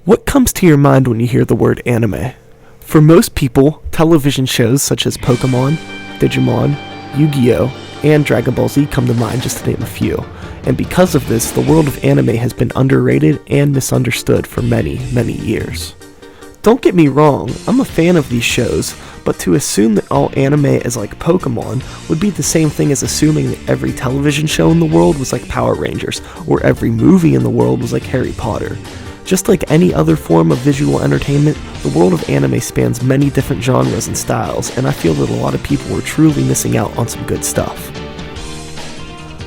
What comes to your mind when you hear the word anime? For most people, television shows such as Pokemon, Digimon, Yu-Gi-Oh!, and Dragon Ball Z come to mind, just to name a few. And because of this, the world of anime has been underrated and misunderstood for many, many years. Don't get me wrong, I'm a fan of these shows, but to assume that all anime is like Pokemon would be the same thing as assuming that every television show in the world was like Power Rangers, or every movie in the world was like Harry Potter. Just like any other form of visual entertainment, the world of anime spans many different genres and styles, and I feel that a lot of people are truly missing out on some good stuff.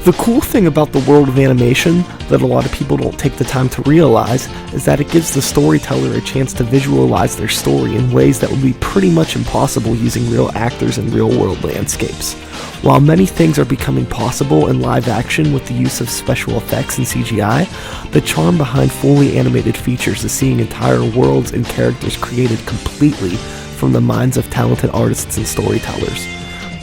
The cool thing about the world of animation that a lot of people don't take the time to realize is that it gives the storyteller a chance to visualize their story in ways that would be pretty much impossible using real actors in real-world landscapes. While many things are becoming possible in live action with the use of special effects and CGI, the charm behind fully animated features is seeing entire worlds and characters created completely from the minds of talented artists and storytellers.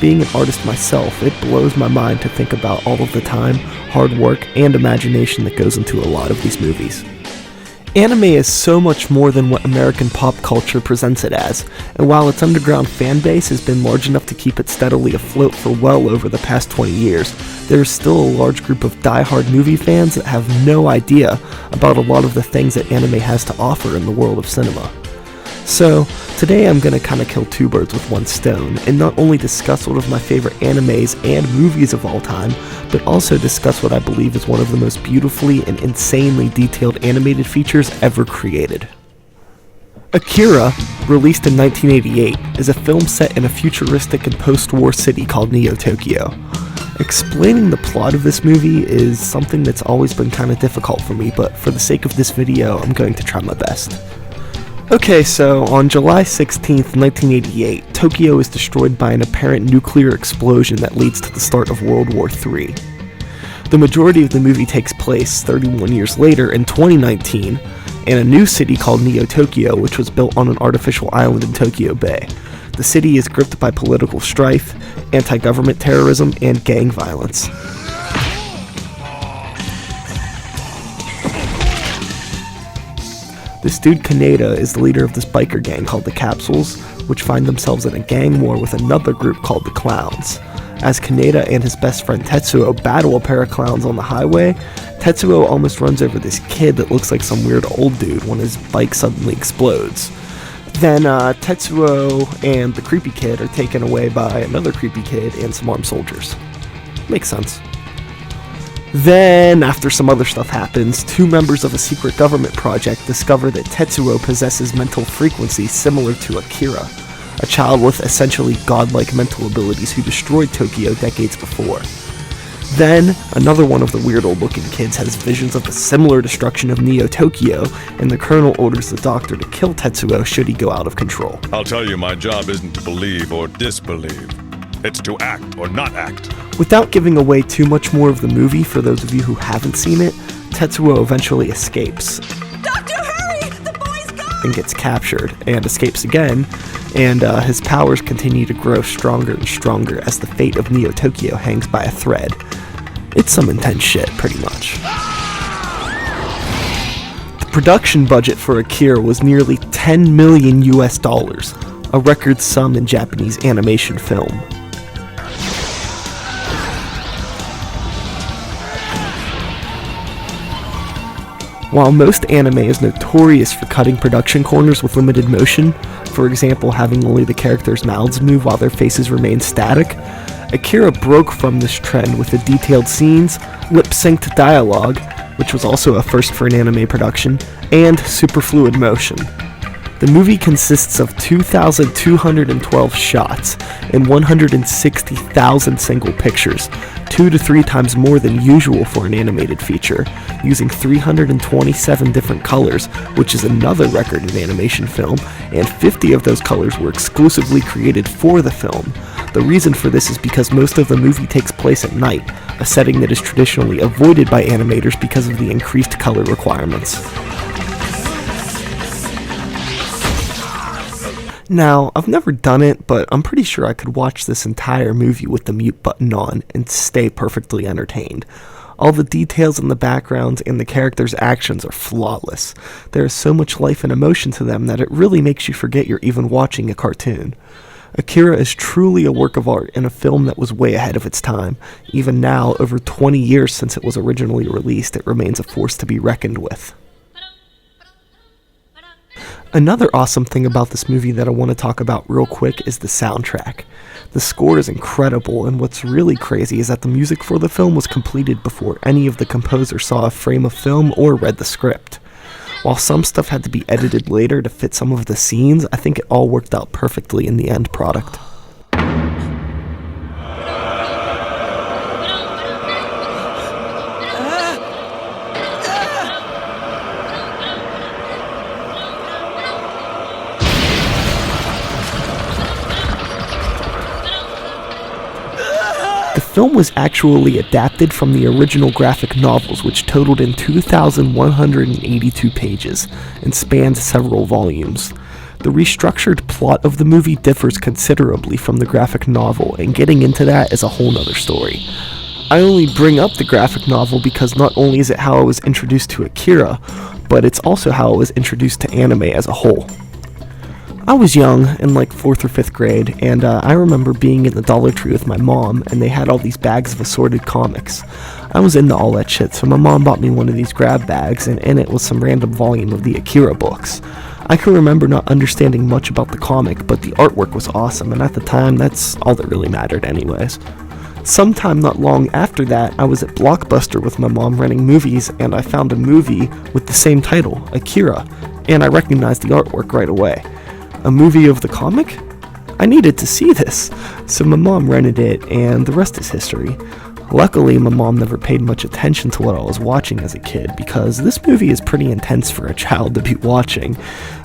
Being an artist myself, it blows my mind to think about all of the time, hard work, and imagination that goes into a lot of these movies. Anime is so much more than what American pop culture presents it as, and while its underground fan base has been large enough to keep it steadily afloat for well over the past 20 years, there is still a large group of die-hard movie fans that have no idea about a lot of the things that anime has to offer in the world of cinema. So, today I'm gonna kinda kill two birds with one stone, and not only discuss one of my favorite animes and movies of all time, but also discuss what I believe is one of the most beautifully and insanely detailed animated features ever created. AKIRA, released in 1988, is a film set in a futuristic and post-war city called Neo-Tokyo. Explaining the plot of this movie is something that's always been kinda difficult for me, but for the sake of this video, I'm going to try my best. Okay, so on July 16th, 1988, Tokyo is destroyed by an apparent nuclear explosion that leads to the start of World War III. The majority of the movie takes place 31 years later in 2019, in a new city called Neo-Tokyo, which was built on an artificial island in Tokyo Bay. The city is gripped by political strife, anti-government terrorism, and gang violence. This dude Kaneda is the leader of this biker gang called the Capsules, which find themselves in a gang war with another group called the Clowns. As Kaneda and his best friend Tetsuo battle a pair of clowns on the highway, Tetsuo almost runs over this kid that looks like some weird old dude when his bike suddenly explodes. Then Tetsuo and the creepy kid are taken away by another creepy kid and some armed soldiers. Makes sense. Then, after some other stuff happens, two members of a secret government project discover that Tetsuo possesses mental frequencies similar to AKIRA, a child with essentially godlike mental abilities who destroyed Tokyo decades before. Then, another one of the weird old-looking kids has visions of a similar destruction of Neo-Tokyo, and the colonel orders the doctor to kill Tetsuo should he go out of control. I'll tell you, my job isn't to believe or disbelieve. It's to act or not act. Without giving away too much more of the movie for those of you who haven't seen it, Tetsuo eventually escapes. Doctor, hurry! The boy's gone! And gets captured, and escapes again, and his powers continue to grow stronger and stronger as the fate of Neo-Tokyo hangs by a thread. It's some intense shit, pretty much. The production budget for AKIRA was nearly $10 million US, a record sum in Japanese animation film. While most anime is notorious for cutting production corners with limited motion, for example having only the characters' mouths move while their faces remain static, AKIRA broke from this trend with the detailed scenes, lip-synced dialogue, which was also a first for an anime production, and superfluid motion. The movie consists of 2,212 shots and 160,000 single pictures, 2 to 3 times more than usual for an animated feature, using 327 different colors, which is another record in animation film, and 50 of those colors were exclusively created for the film. The reason for this is because most of the movie takes place at night, a setting that is traditionally avoided by animators because of the increased color requirements. Now, I've never done it, but I'm pretty sure I could watch this entire movie with the mute button on and stay perfectly entertained. All the details in the backgrounds and the characters' actions are flawless. There is so much life and emotion to them that it really makes you forget you're even watching a cartoon. AKIRA is truly a work of art and a film that was way ahead of its time. Even now, over 20 years since it was originally released, it remains a force to be reckoned with. Another awesome thing about this movie that I want to talk about real quick is the soundtrack. The score is incredible, and what's really crazy is that the music for the film was completed before any of the composers saw a frame of film or read the script. While some stuff had to be edited later to fit some of the scenes, I think it all worked out perfectly in the end product. The film was actually adapted from the original graphic novels, which totaled in 2,182 pages and spanned several volumes. The restructured plot of the movie differs considerably from the graphic novel, and getting into that is a whole nother story. I only bring up the graphic novel because not only is it how I was introduced to AKIRA, but it's also how I was introduced to anime as a whole. I was young, in like 4th or 5th grade, and I remember being in the Dollar Tree with my mom, and they had all these bags of assorted comics. I was into all that shit, so my mom bought me one of these grab bags, and in it was some random volume of the AKIRA books. I can remember not understanding much about the comic, but the artwork was awesome, and at the time, that's all that really mattered anyways. Sometime not long after that, I was at Blockbuster with my mom renting movies, and I found a movie with the same title, AKIRA, and I recognized the artwork right away. A movie of the comic? I needed to see this, so my mom rented it, and the rest is history. Luckily, my mom never paid much attention to what I was watching as a kid, because this movie is pretty intense for a child to be watching.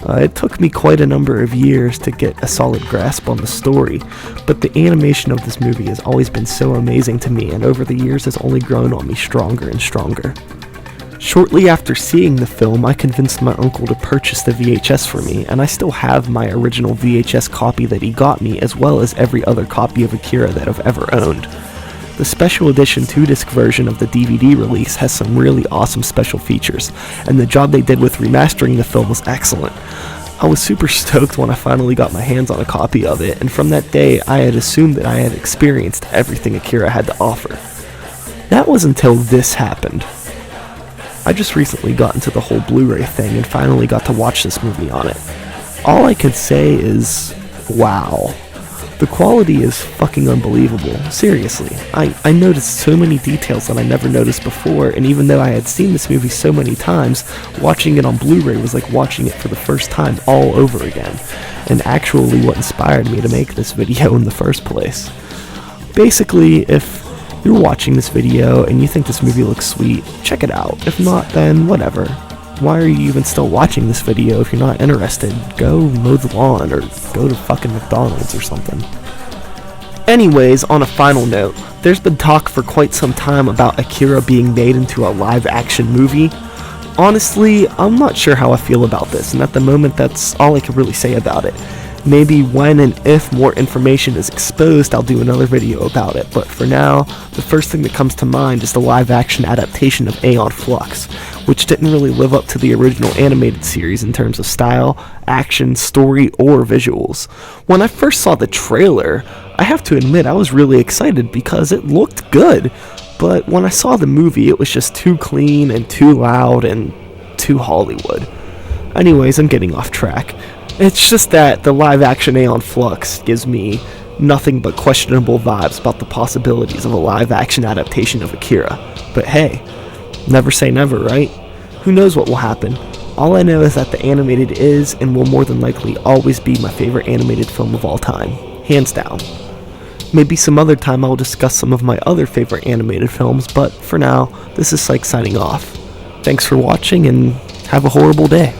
It took me quite a number of years to get a solid grasp on the story, but the animation of this movie has always been so amazing to me, and over the years has only grown on me stronger and stronger. Shortly after seeing the film, I convinced my uncle to purchase the VHS for me, and I still have my original VHS copy that he got me, as well as every other copy of AKIRA that I've ever owned. The special edition 2-disc version of the DVD release has some really awesome special features, and the job they did with remastering the film was excellent. I was super stoked when I finally got my hands on a copy of it, and from that day I had assumed that I had experienced everything AKIRA had to offer. That was until this happened. I just recently got into the whole Blu-ray thing and finally got to watch this movie on it. All I can say is, wow. The quality is fucking unbelievable. Seriously. I noticed so many details that I never noticed before, and even though I had seen this movie so many times, watching it on Blu-ray was like watching it for the first time all over again, and actually what inspired me to make this video in the first place. Basically, if you're watching this video and you think this movie looks sweet, check it out. If not, then whatever. Why are you even still watching this video if you're not interested? Go mow the lawn or go to fucking McDonald's or something. Anyways, on a final note, there's been talk for quite some time about AKIRA being made into a live-action movie. Honestly, I'm not sure how I feel about this, and at the moment that's all I can really say about it. Maybe when and if more information is exposed, I'll do another video about it, but for now, the first thing that comes to mind is the live-action adaptation of Aeon Flux, which didn't really live up to the original animated series in terms of style, action, story, or visuals. When I first saw the trailer, I have to admit I was really excited because it looked good, but when I saw the movie, it was just too clean and too loud and too Hollywood. Anyways, I'm getting off track. It's just that the live-action Aeon Flux gives me nothing but questionable vibes about the possibilities of a live-action adaptation of AKIRA. But hey, never say never, right? Who knows what will happen? All I know is that the animated is and will more than likely always be my favorite animated film of all time. Hands down. Maybe some other time I'll discuss some of my other favorite animated films, but for now, this is Sikes signing off. Thanks for watching and have a horrible day.